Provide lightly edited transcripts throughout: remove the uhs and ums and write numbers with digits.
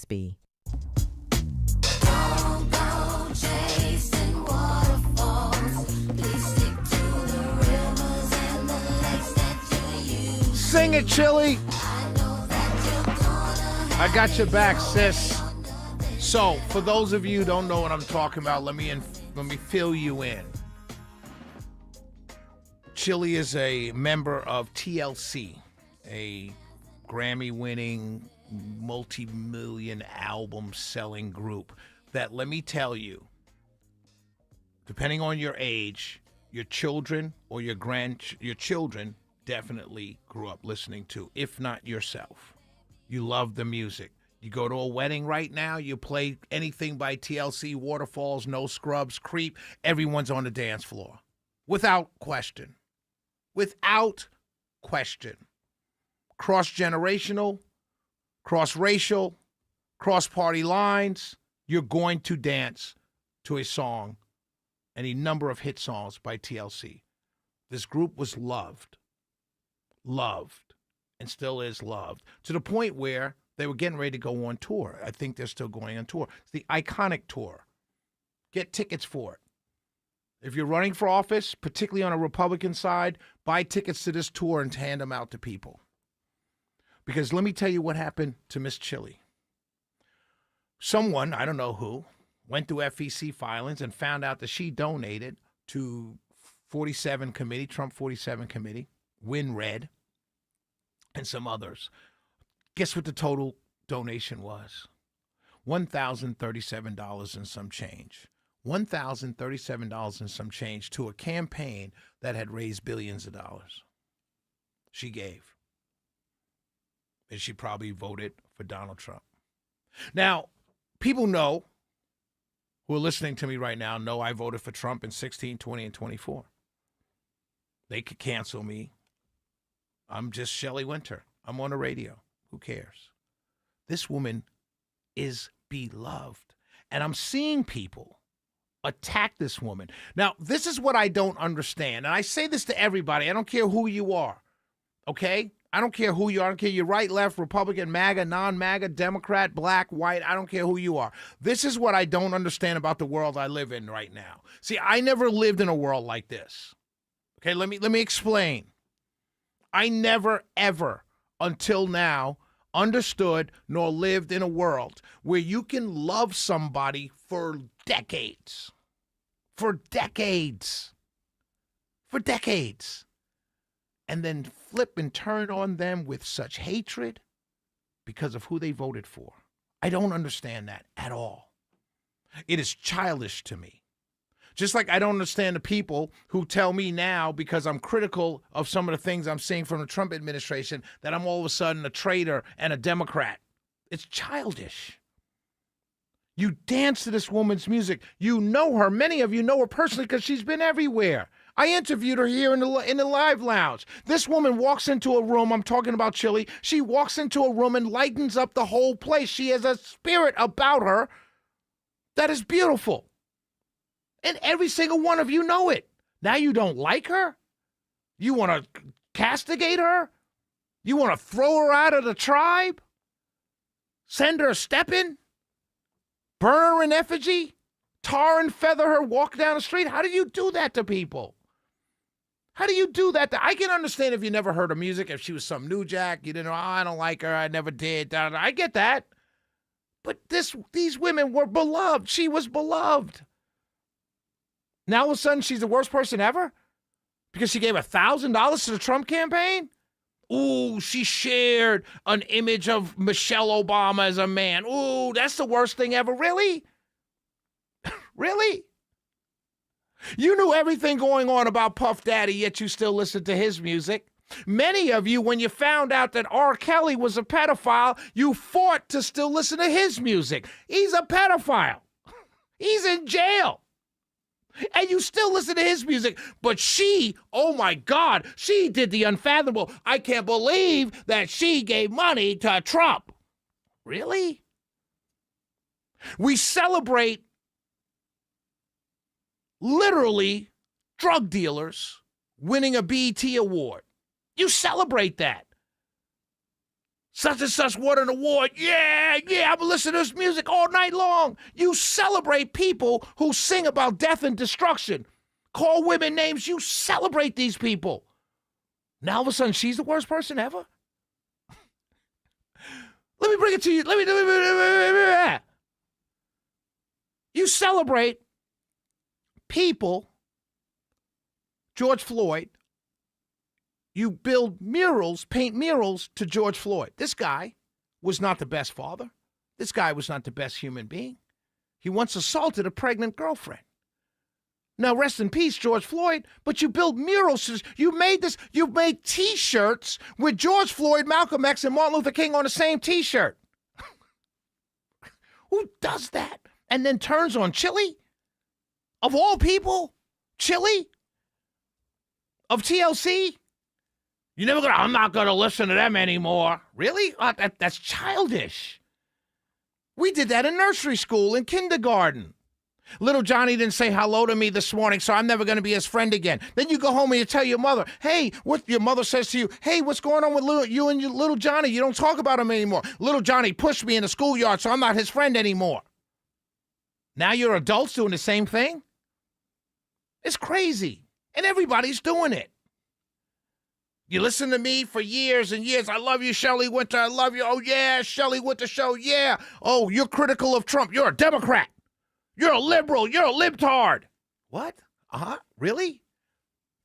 be. Don't go chasing waterfalls. Please stick to the rivers and the lakes that you use. Sing it, Chili. I know that you're gonna I got your back, sis. So, for those of you who don't know what I'm talking about, let me fill you in. Chili is a member of TLC, a Grammy-winning, multi-million album-selling group that, let me tell you, depending on your age, your children or your children definitely grew up listening to, if not yourself. You love the music. You go to a wedding right now, you play anything by TLC, Waterfalls, No Scrubs, Creep, everyone's on the dance floor. Without question. Without question. Cross-generational, cross-racial, cross-party lines, you're going to dance to a song, any number of hit songs by TLC. This group was loved, and still is loved, to the point where they were getting ready to go on tour. I think they're still going on tour. It's the Iconic Tour. Get tickets for it. If you're running for office, particularly on a Republican side, buy tickets to this tour and hand them out to people. Because let me tell you what happened to Miss Chili. Someone, I don't know who, went through FEC filings and found out that she donated to 47 committee, Trump 47 committee, Win Red, and some others. Guess what the total donation was? $1,037 and some change. $1,037 and some change to a campaign that had raised billions of dollars. She gave. And she probably voted for Donald Trump. Now, people know, who are listening to me right now, know I voted for Trump in 16, 20, and 24. They could cancel me. I'm just Shelley Winter. I'm on the radio. Who cares? This woman is beloved. And I'm seeing people attack this woman. Now, this is what I don't understand. And I say this to everybody. I don't care who you are. Okay? I don't care who you are. I don't care you're right, left, Republican, MAGA, non-MAGA, Democrat, black, white. I don't care who you are. This is what I don't understand about the world I live in right now. See, I never lived in a world like this. Okay, let me explain. I never, ever, until now, understood nor lived in a world where you can love somebody for decades. For decades. For decades. And then flip and turn on them with such hatred because of who they voted for. I don't understand that at all. It is childish to me. Just like I don't understand the people who tell me now, because I'm critical of some of the things I'm seeing from the Trump administration, that I'm all of a sudden a traitor and a Democrat. It's childish. You dance to this woman's music. You know her. Many of you know her personally because she's been everywhere. I interviewed her here in the live lounge. This woman walks into a room. I'm talking about Chili. She walks into a room and lightens up the whole place. She has a spirit about her that is beautiful. And every single one of you know it. Now you don't like her? You want to castigate her? You want to throw her out of the tribe? Send her stepping? Burn her in effigy? Tar and feather her, walk down the street? How do you do that to people? How do you do that? I can understand if you never heard her music, if she was some new jack, you didn't know, I don't like her, I never did. I get that. But these women were beloved. She was beloved. Now all of a sudden she's the worst person ever? Because she gave $1,000 to the Trump campaign? Ooh, she shared an image of Michelle Obama as a man. Ooh, that's the worst thing ever. Really? Really? You knew everything going on about Puff Daddy, yet you still listened to his music. Many of you, when you found out that R. Kelly was a pedophile, you fought to still listen to his music. He's a pedophile. He's in jail. And you still listen to his music. But she, oh my God, she did the unfathomable. I can't believe that she gave money to Trump. Really? We celebrate literally drug dealers winning a BET award. You celebrate that. Such and such won an award. Yeah, I'm listening to this music all night long. You celebrate people who sing about death and destruction. Call women names. You celebrate these people. Now all of a sudden, she's the worst person ever? Let me bring it to you. You celebrate people, George Floyd. You build murals, paint murals to George Floyd. This guy was not the best father. This guy was not the best human being. He once assaulted a pregnant girlfriend. Now, rest in peace, George Floyd, but you build murals. You made T-shirts with George Floyd, Malcolm X, and Martin Luther King on the same T-shirt. Who does that? And then turns on Chili? Of all people? Chili? Of TLC? I'm not going to listen to them anymore. Really? That's childish. We did that in nursery school, in kindergarten. Little Johnny didn't say hello to me this morning, so I'm never going to be his friend again. Then you go home and you tell your mother, hey, what your mother says to you, hey, what's going on with you and little Johnny? You don't talk about him anymore. Little Johnny pushed me in the schoolyard, so I'm not his friend anymore. Now you're adults doing the same thing? It's crazy. And everybody's doing it. You listen to me for years and years. I love you, Shelley Winter. I love you. Oh, yeah, Shelley Winter show. Yeah. Oh, you're critical of Trump. You're a Democrat. You're a liberal. You're a libtard. What? Really?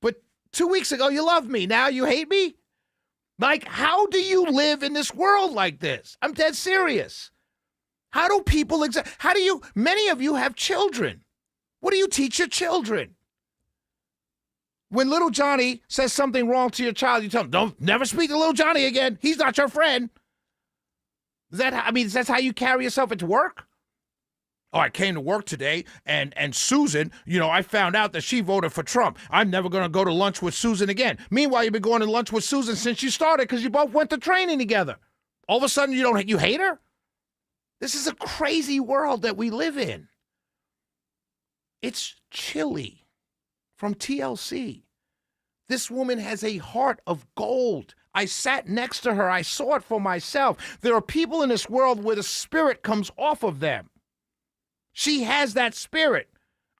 But 2 weeks ago, you loved me. Now you hate me? Like, how do you live in this world like this? I'm dead serious. How do people many of you have children. What do you teach your children? When little Johnny says something wrong to your child, you tell him, don't never speak to little Johnny again. He's not your friend. Is that how you carry yourself at work? Oh, I came to work today, and Susan, I found out that she voted for Trump. I'm never going to go to lunch with Susan again. Meanwhile, you've been going to lunch with Susan since you started because you both went to training together. All of a sudden, you hate her? This is a crazy world that we live in. It's Chili from TLC. This woman has a heart of gold. I sat next to her. I saw it for myself. There are people in this world where the spirit comes off of them. She has that spirit.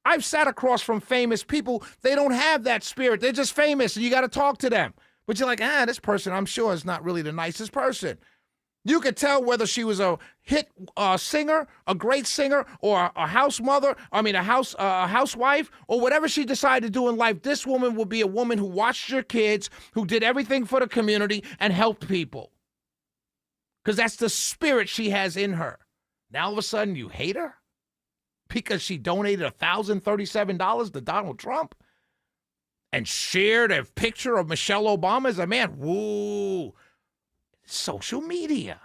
I've sat across from famous people. They don't have that spirit. They're just famous, and you got to talk to them. But you're like, this person, I'm sure, is not really the nicest person. You could tell whether she was a hit singer, a great singer, or a housewife, or whatever she decided to do in life. This woman would be a woman who watched her kids, who did everything for the community and helped people. Because that's the spirit she has in her. Now all of a sudden you hate her? Because she donated $1,037 to Donald Trump? And shared a picture of Michelle Obama as a man? Woo! Social media.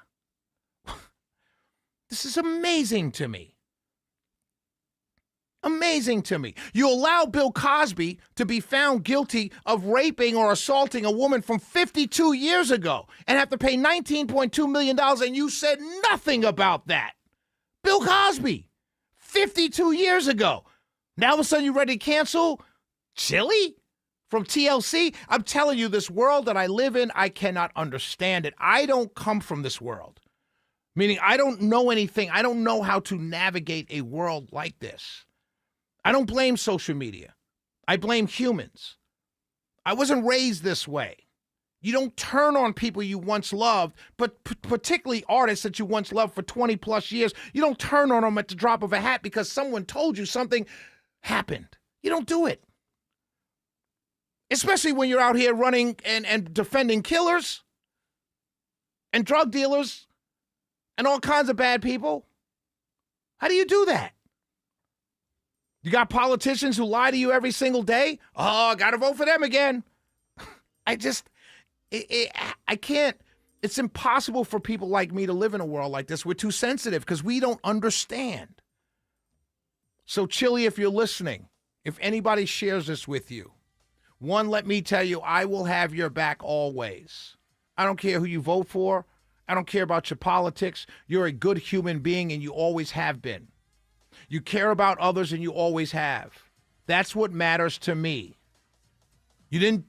This is amazing to me. Amazing to me. You allow Bill Cosby to be found guilty of raping or assaulting a woman from 52 years ago and have to pay $19.2 million, and you said nothing about that. Bill Cosby, 52 years ago. Now all of a sudden you're ready to cancel Chili from TLC? I'm telling you, this world that I live in, I cannot understand it. I don't come from this world. Meaning I don't know anything. I don't know how to navigate a world like this. I don't blame social media. I blame humans. I wasn't raised this way. You don't turn on people you once loved, but particularly artists that you once loved for 20 plus years. You don't turn on them at the drop of a hat because someone told you something happened. You don't do it. Especially when you're out here running and defending killers and drug dealers and all kinds of bad people. How do you do that? You got politicians who lie to you every single day. Oh, I got to vote for them again. I can't. It's impossible for people like me to live in a world like this. We're too sensitive because we don't understand. So, Chili, if you're listening, if anybody shares this with you, one, let me tell you, I will have your back always. I don't care who you vote for. I don't care about your politics. You're a good human being, and you always have been. You care about others, and you always have. That's what matters to me. You didn't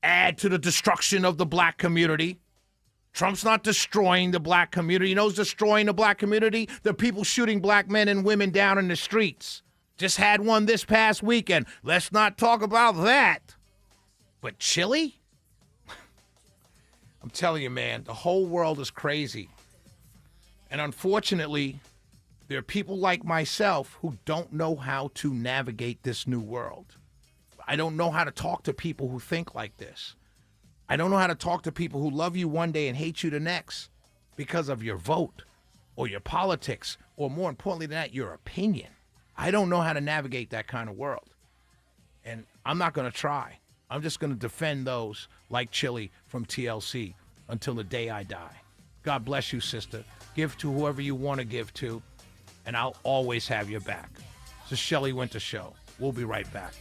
add to the destruction of the black community. Trump's not destroying the black community. You know who's destroying the black community? The people shooting black men and women down in the streets. Just had one this past weekend. Let's not talk about that. But Chile? I'm telling you, man, the whole world is crazy. And unfortunately, there are people like myself who don't know how to navigate this new world. I don't know how to talk to people who think like this. I don't know how to talk to people who love you one day and hate you the next because of your vote or your politics, or more importantly than that, your opinion. I don't know how to navigate that kind of world. And I'm not going to try. I'm just going to defend those like Chili from TLC until the day I die. God bless you, sister. Give to whoever you want to give to, and I'll always have your back. This is Shelley Winter Show. We'll be right back.